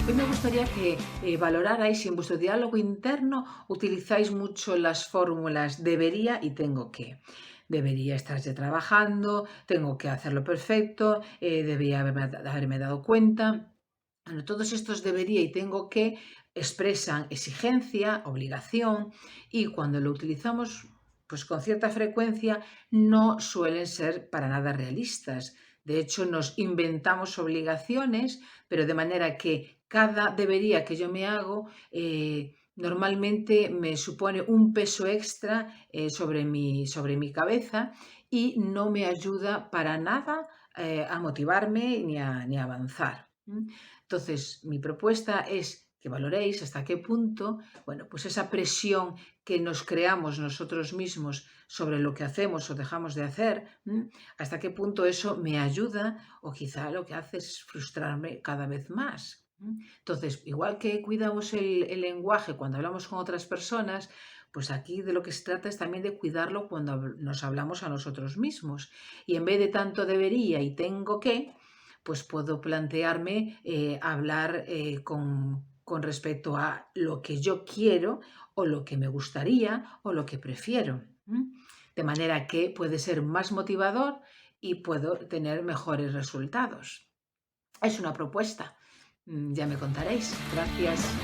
Hoy me gustaría que valorarais si en vuestro diálogo interno utilizáis mucho las fórmulas debería y tengo que. Debería estar ya trabajando, tengo que hacerlo perfecto, debería haberme dado cuenta. Bueno, todos estos debería y tengo que expresan exigencia, obligación y cuando lo utilizamos pues con cierta frecuencia no suelen ser para nada realistas. De hecho, nos inventamos obligaciones, pero de manera que cada debería que yo me hago normalmente me supone un peso extra sobre mi cabeza y no me ayuda para nada a motivarme ni a avanzar. Entonces, mi propuesta es que valoréis hasta qué punto, bueno, pues esa presión que nos creamos nosotros mismos sobre lo que hacemos o dejamos de hacer, hasta qué punto eso me ayuda o quizá lo que hace es frustrarme cada vez más. Entonces, igual que cuidamos el lenguaje cuando hablamos con otras personas, pues aquí de lo que se trata es también de cuidarlo cuando nos hablamos a nosotros mismos. Y en vez de tanto debería y tengo que, pues puedo plantearme hablar con respecto a lo que yo quiero o lo que me gustaría o lo que prefiero. De manera que puede ser más motivador y puedo tener mejores resultados. Es una propuesta. Ya me contaréis. Gracias.